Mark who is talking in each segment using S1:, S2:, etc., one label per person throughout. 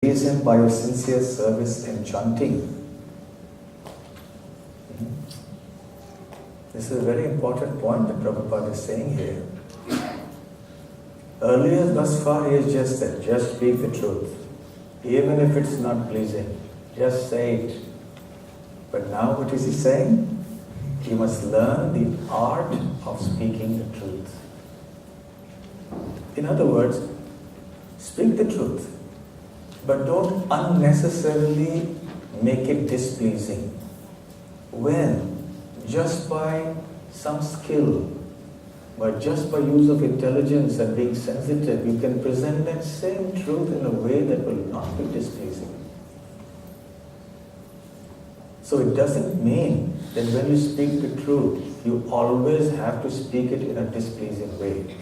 S1: Praise Him by your sincere service and chanting. This is a very important point that Prabhupada is saying here. Earlier, thus far, he has just said, just speak the truth. Even if it's not pleasing, just say it. But now what is he saying? You must learn the art of speaking the truth. In other words, speak the truth, but don't unnecessarily make it displeasing. When just by some skill, but just by use of intelligence and being sensitive, you can present that same truth in a way that will not be displeasing. So it doesn't mean that when you speak the truth, you always have to speak it in a displeasing way.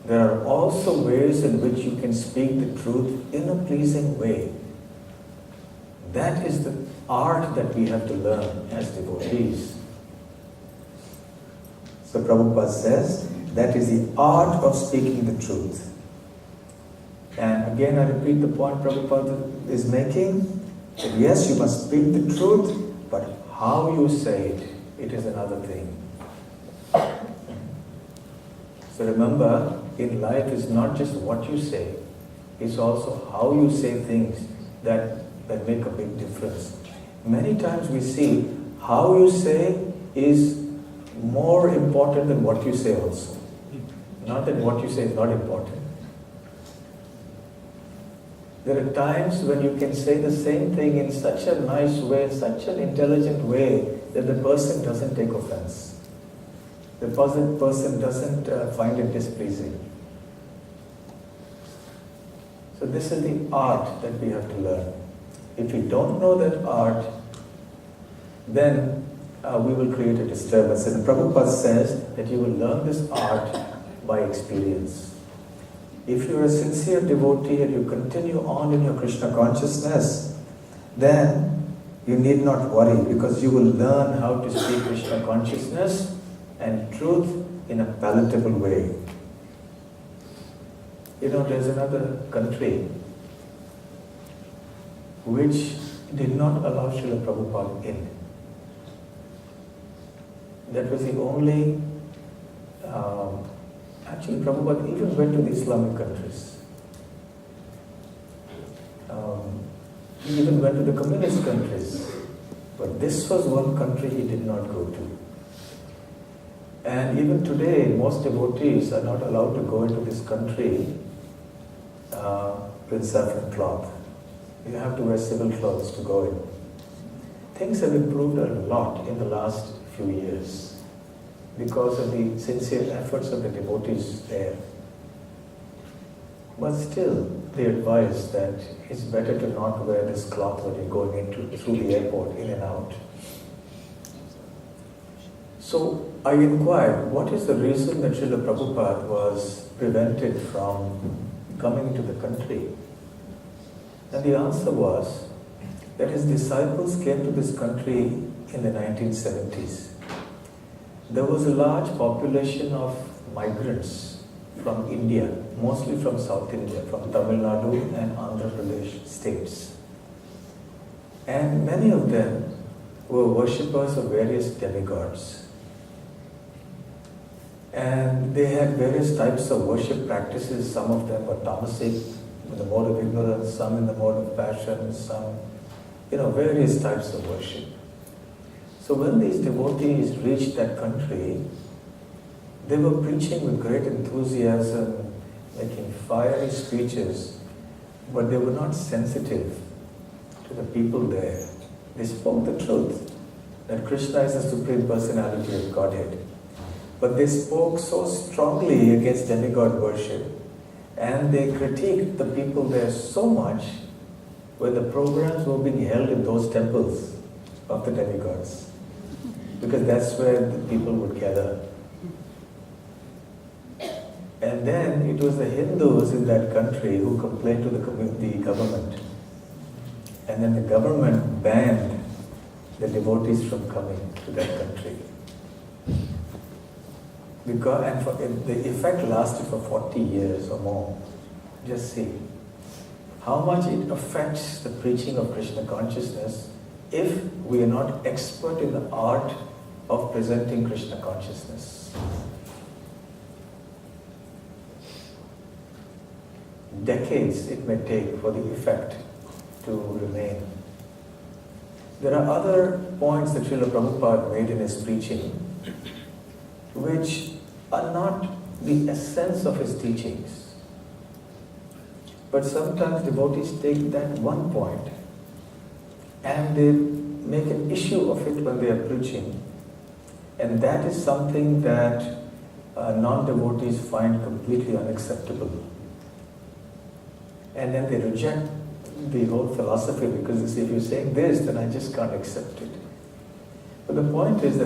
S1: There are also ways in which you can speak the truth in a pleasing way. That is the art that we have to learn as devotees. So Prabhupada says, that is the art of speaking the truth. And again I repeat the point Prabhupada is making, that yes, you must speak the truth, but how you say it, it is another thing. So remember, in life it's not just what you say, it's also how you say things that make a big difference. Many times we see how you say is more important than what you say also. Not that what you say is not important. There are times when you can say the same thing in such a nice way, such an intelligent way, that the person doesn't take offense. The person doesn't find it displeasing. So this is the art that we have to learn. If we don't know that art, then we will create a disturbance. And Prabhupada says that you will learn this art by experience. If you are a sincere devotee and you continue on in your Krishna consciousness, then you need not worry, because you will learn how to speak Krishna consciousness and truth in a palatable way. You know, there's another country which did not allow Srila Prabhupada in. That was the only, actually Prabhupada even went to the Islamic countries. He even went to the communist countries. But this was one country he did not go to. And even today, most devotees are not allowed to go into this country with saffron cloth. You have to wear civil clothes to go in. Things have improved a lot in the last few years because of the sincere efforts of the devotees there. But still, they advise that it's better to not wear this cloth when you're going through the airport, in and out. So I inquired, what is the reason that Srila Prabhupada was prevented from coming to the country? And the answer was that his disciples came to this country in the 1970s. There was a large population of migrants from India, mostly from South India, from Tamil Nadu and Andhra Pradesh states. And many of them were worshippers of various demigods. And they had various types of worship practices. Some of them were tamasic, in the mode of ignorance, some in the mode of passion, some, various types of worship. So when these devotees reached that country, they were preaching with great enthusiasm, making fiery speeches, but they were not sensitive to the people there. They spoke the truth, that Krishna is the Supreme Personality of Godhead. But they spoke so strongly against demigod worship, and they critiqued the people there so much when the programs were being held in those temples of the demigods, because that's where the people would gather. And then it was the Hindus in that country who complained to the government. And then the government banned the devotees from coming to that country. The effect lasted for 40 years or more. Just see how much it affects the preaching of Krishna consciousness if we are not expert in the art of presenting Krishna consciousness. Decades it may take for the effect to remain. There are other points that Srila Prabhupada made in his preaching which are not the essence of his teachings. But sometimes devotees take that one point and they make an issue of it when they are preaching. And that is something that non-devotees find completely unacceptable. And then they reject the whole philosophy because they say, if you're saying this, then I just can't accept it. But the point is that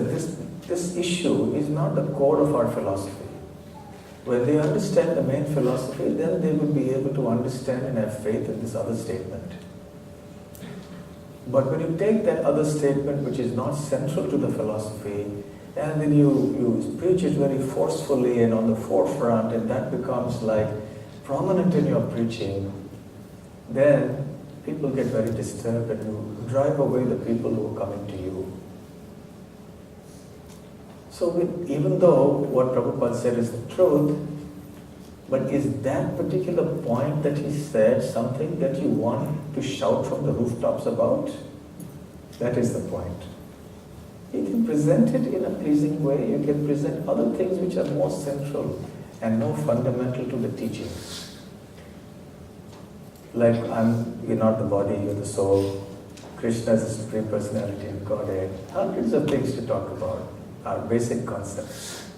S1: this issue is not the core of our philosophy. When they understand the main philosophy, then they will be able to understand and have faith in this other statement. But when you take that other statement which is not central to the philosophy, and then you preach it very forcefully and on the forefront, and that becomes like prominent in your preaching, then people get very disturbed and you drive away the people who are coming to you. So even though what Prabhupada said is the truth, but is that particular point that he said something that you want to shout from the rooftops about? That is the point. You can present it in a pleasing way. You can present other things which are more central and more fundamental to the teachings. Like, you're not the body, you're the soul. Krishna is the Supreme Personality of Godhead. Hundreds of things to talk about are basic concepts.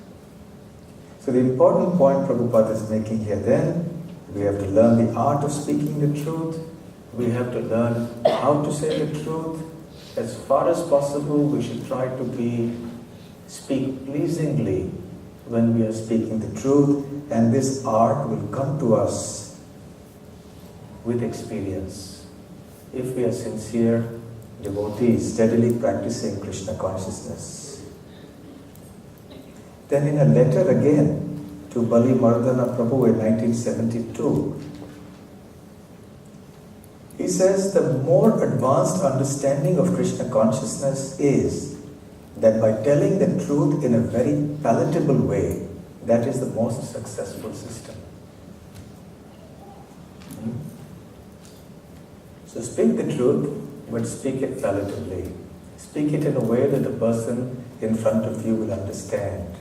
S1: So the important point Prabhupada is making here then, we have to learn the art of speaking the truth. We have to learn how to say the truth. As far as possible, we should try to speak pleasingly when we are speaking the truth, and this art will come to us with experience. If we are sincere devotees, steadily practicing Krishna consciousness. Then in a letter again to Bali Mardana Prabhu in 1972, he says the more advanced understanding of Krishna consciousness is that by telling the truth in a very palatable way, that is the most successful system. So speak the truth, but speak it palatably. Speak it in a way that the person in front of you will understand.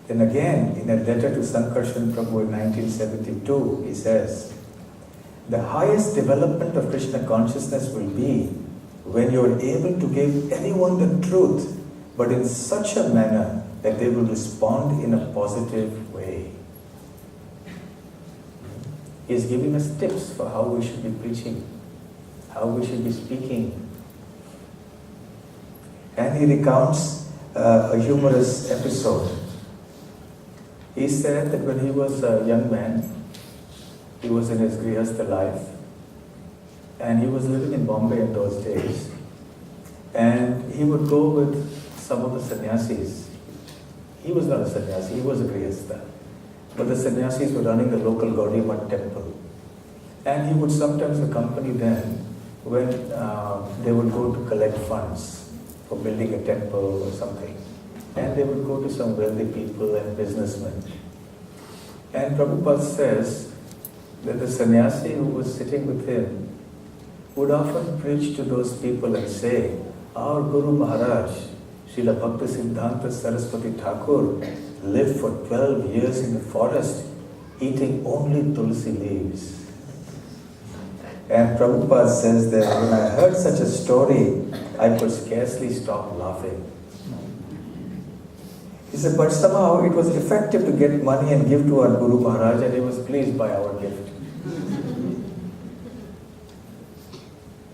S1: Then again, in a letter to Sankarshan Prabhu in 1972, he says, the highest development of Krishna consciousness will be when you are able to give anyone the truth, but in such a manner that they will respond in a positive way. He is giving us tips for how we should be preaching, how we should be speaking. And he recounts a humorous episode. He said that when he was a young man, he was in his Grihastha life, and he was living in Bombay in those days. And he would go with some of the sannyasis. He was not a sannyasi, he was a Grihastha. But the sannyasis were running the local Gaudiya Math temple. And he would sometimes accompany them when they would go to collect funds for building a temple or something. And they would go to some wealthy people and businessmen. And Prabhupada says that the sannyasi who was sitting with him would often preach to those people and say, our Guru Maharaj, Srila Bhakti Siddhanta Saraswati Thakur, lived for 12 years in the forest, eating only tulsi leaves. And Prabhupada says that when I heard such a story, I could scarcely stop laughing. He said, but somehow it was effective to get money and give to our Guru Maharaj, and he was pleased by our gift.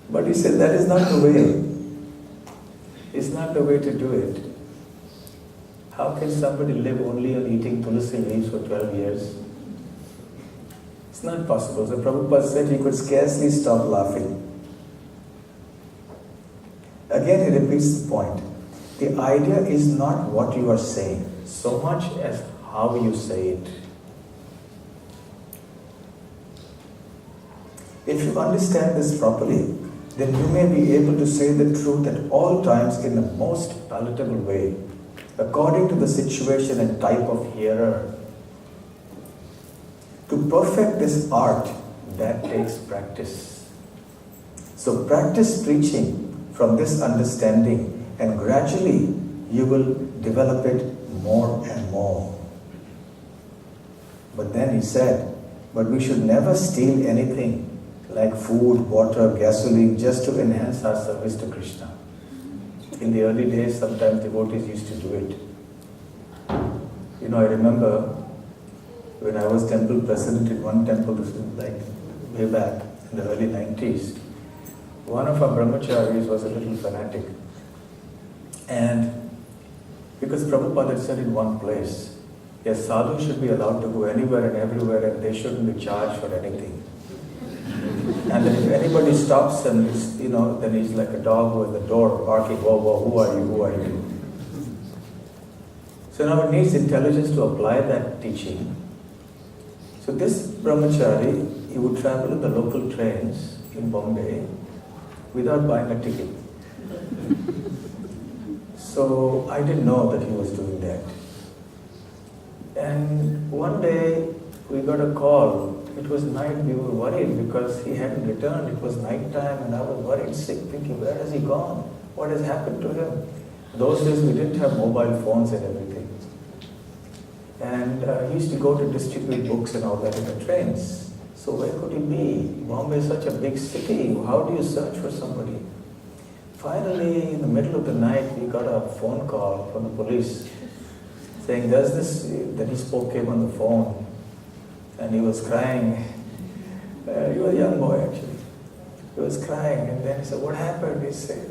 S1: But he said, that is not the way. It's not the way to do it. How can somebody live only on eating tulsi leaves for 12 years? It's not possible. So Prabhupada said he could scarcely stop laughing. Again, he repeats the point. The idea is not what you are saying, so much as how you say it. If you understand this properly, then you may be able to say the truth at all times in the most palatable way, according to the situation and type of hearer. To perfect this art, that takes practice. So practice preaching from this understanding, and gradually you will develop it more and more. But then he said, but we should never steal anything like food, water, gasoline, just to enhance our service to Krishna. In the early days, sometimes devotees used to do it. I remember when I was temple president in one temple, this is like way back in the early 90s, one of our brahmacharis was a little fanatic. And because Prabhupada had said in one place, yes, sadhus should be allowed to go anywhere and everywhere and they shouldn't be charged for anything. And then if anybody stops him, then he's like a dog with the door barking, whoa, whoa, who are you, who are you? So now it needs intelligence to apply that teaching. So this brahmachari, he would travel in the local trains in Bombay without buying a ticket. So I didn't know that he was doing that. And one day we got a call. It was night, we were worried because he hadn't returned. It was night time and I was worried, sick, thinking, where has he gone? What has happened to him? Those days we didn't have mobile phones and everything. And he used to go to distribute books and all that in the trains. So where could he be? Bombay is such a big city. How do you search for somebody? Finally, in the middle of the night, we got a phone call from the police saying there's this, that he came on the phone and he was crying. He was a young boy actually. He was crying and then he said, what happened? He said,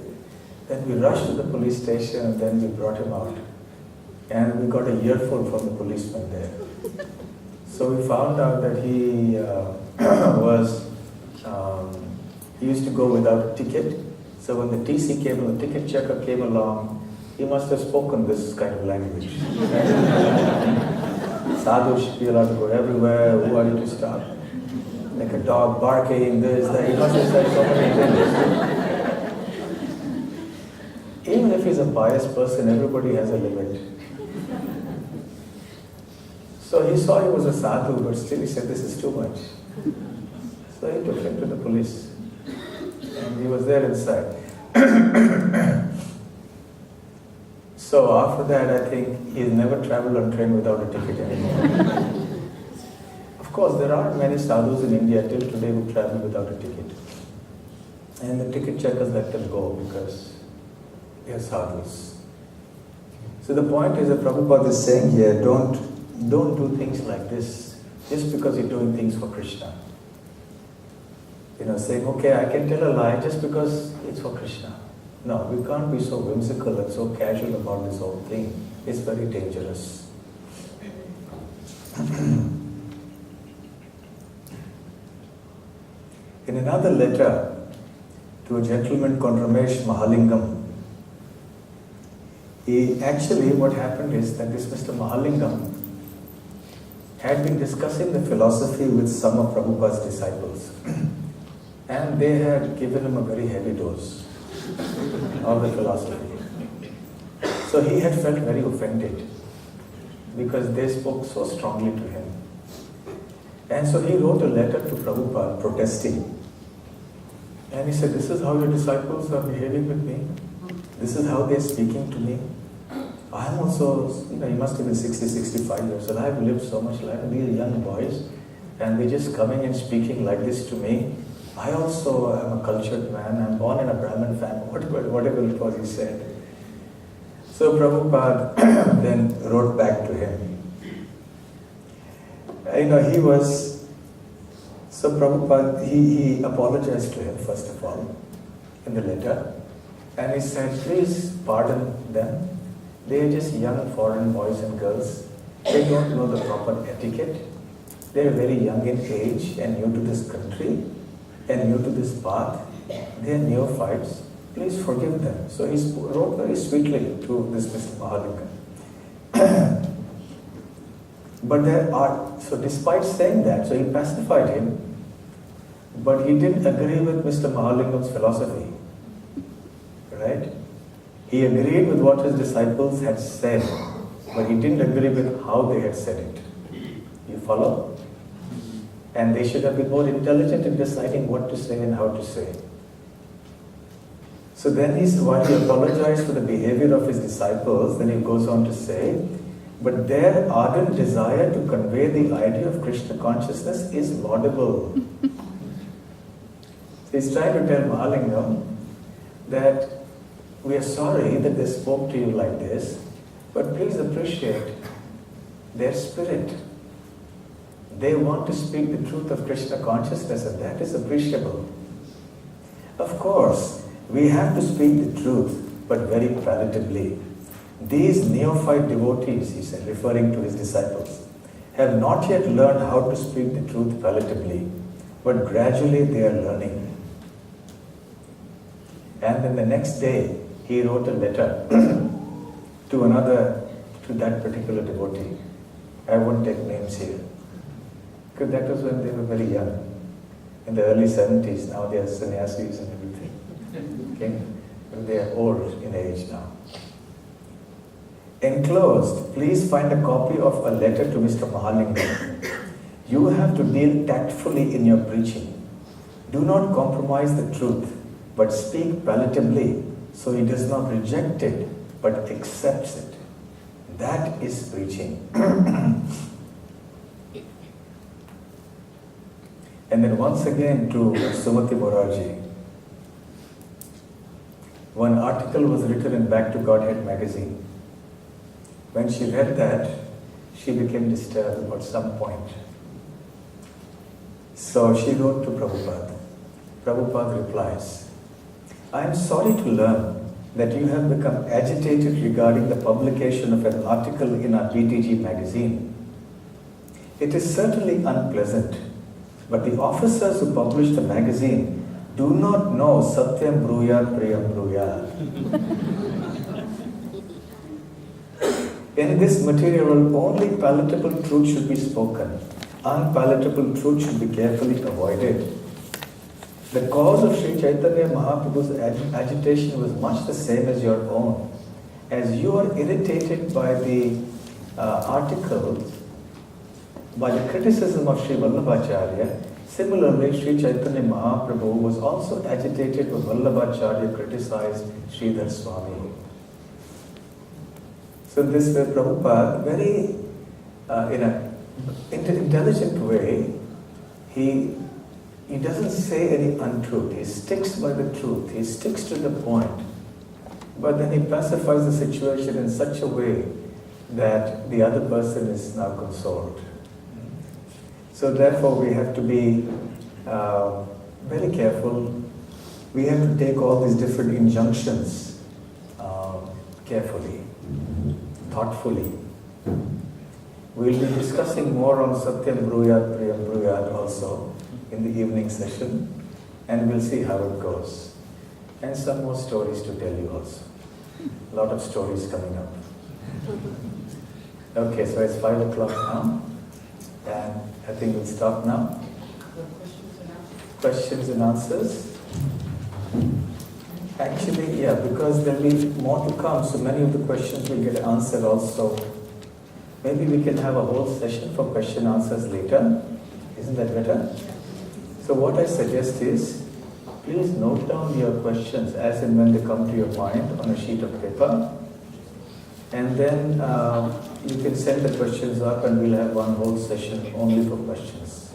S1: then we rushed to the police station and then we brought him out. And we got a earful from the policeman there. So we found out that he he used to go without a ticket. So when the TC came, when the ticket checker came along, he must have spoken this kind of language. Sadhu should be allowed to go everywhere, who are you to stop? Like a dog barking, this, that. He must have said so many things. Even if he's a pious person, everybody has a limit. So he saw he was a sadhu, but still he said, this is too much. So he took him to the police. And he was there inside. So after that, I think he's never traveled on train without a ticket anymore. Of course, there are many sadhus in India till today who travel without a ticket. And the ticket checkers let them go because they are sadhus. So the point is that Prabhupada is saying here, don't do things like this just because you're doing things for Krishna. Saying, okay, I can tell a lie just because it's for Krishna. No, we can't be so whimsical and so casual about this whole thing. It's very dangerous. In another letter to a gentleman called Ramesh Mahalingam, what happened is that this Mr. Mahalingam had been discussing the philosophy with some of Prabhupada's disciples. And they had given him a very heavy dose of the philosophy. So he had felt very offended because they spoke so strongly to him. And so he wrote a letter to Prabhupada protesting. And he said, this is how your disciples are behaving with me. This is how they're speaking to me. I'm also, he must have been 60, 65 years old. I've lived so much life. These young boys, and they're just coming and speaking like this to me. I also am a cultured man. I'm born in a Brahmin family. Whatever it was he said. So Prabhupada then wrote back to him. So Prabhupada, he apologized to him first of all in the letter. And he said, please pardon them. They are just young foreign boys and girls. They don't know the proper etiquette. They are very young in age and new to this country and new to this path. They are neophytes. Please forgive them. So he wrote very sweetly to this Mr. Mahalingam. But so despite saying that, so he pacified him. but he didn't agree with Mr. Mahalingam's philosophy. Right? He agreed with what his disciples had said, but he didn't agree with how they had said it. You follow? And they should have been more intelligent in deciding what to say and how to say. So then while he apologized for the behavior of his disciples, then he goes on to say, but their ardent desire to convey the idea of Krishna consciousness is laudable. So he's trying to tell Mahalingam that we are sorry that they spoke to you like this, but please appreciate their spirit. They want to speak the truth of Krishna consciousness, and that is appreciable. Of course, we have to speak the truth, but very palatably. These neophyte devotees, he said, referring to his disciples, have not yet learned how to speak the truth palatably, but gradually they are learning. And then the next day, he wrote a letter to that particular devotee. I won't take names here. Because that was when they were very young, in the early 70s. Now they are sannyasis and everything. Okay? They are old in age now. Enclosed, please find a copy of a letter to Mr. Mahalingam. You have to deal tactfully in your preaching. Do not compromise the truth, but speak palatably so he does not reject it, but accepts it. That is preaching. And then once again to Sumati Morarji. One article was written in Back to Godhead magazine. When she read that, she became disturbed at some point. So she wrote to Prabhupada. Prabhupada replies, I am sorry to learn that you have become agitated regarding the publication of an article in our BTG magazine. It is certainly unpleasant, but the officers who publish the magazine do not know Satyam Bruyat Priyam Bruyat. In this material, only palatable truth should be spoken. Unpalatable truth should be carefully avoided. The cause of Sri Chaitanya Mahaprabhu's agitation was much the same as your own. As you are irritated by the article, by the criticism of Sri Vallabhacharya, similarly Sri Chaitanya Mahaprabhu was also agitated when Vallabhacharya criticized Sridhar Swami. So this way Prabhupada, very in an intelligent way, he doesn't say any untruth. He sticks by the truth. He sticks to the point. But then he pacifies the situation in such a way that the other person is now consoled. So therefore we have to be very careful. We have to take all these different injunctions carefully, thoughtfully. We'll be discussing more on Satyam Bruyat Priyam Bruyat also in the evening session, and we'll see how it goes. And some more stories to tell you also. A lot of stories coming up. Okay, so it's 5 o'clock now, and I think we'll stop now. Questions and answers? Actually, yeah, because there'll be more to come, so many of the questions will get answered also. Maybe we can have a whole session for question answers later. Isn't that better? So what I suggest is, please note down your questions as and when they come to your mind on a sheet of paper. And then you can send the questions up and we'll have one whole session only for questions.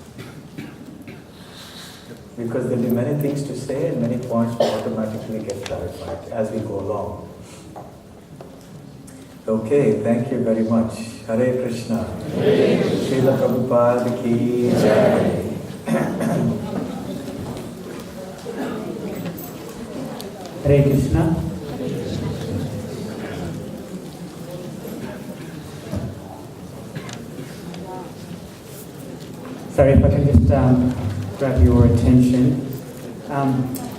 S1: Because there'll be many things to say and many points will automatically get clarified as we go along. Okay, thank you very much. Hare Krishna. Srila Prabhupada ki jai.
S2: Hare Krishna. Sorry, if I can just grab your attention.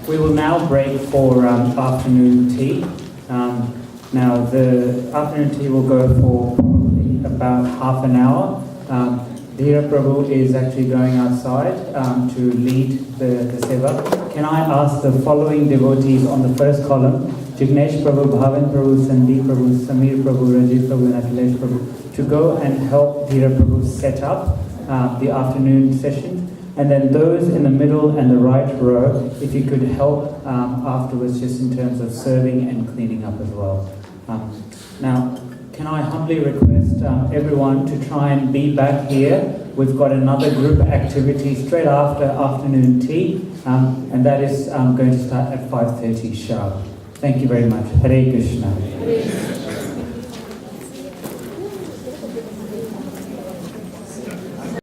S2: We will now break for afternoon tea. Now the afternoon tea will go for probably about half an hour. Dhira Prabhu is actually going outside to lead the seva. Can I ask the following devotees on the first column, Jignesh Prabhu, Bhavan Prabhu, Sandeep Prabhu, Samir Prabhu, Rajiv Prabhu and Akhilesh Prabhu, to go and help Dhira Prabhu set up the afternoon session. And then those in the middle and the right row, if you could help afterwards just in terms of serving and cleaning up as well. Now, can I humbly request everyone to try and be back here. We've got another group activity straight after afternoon tea, and that is going to start at 5:30 sharp. Thank you very much. Hare Krishna.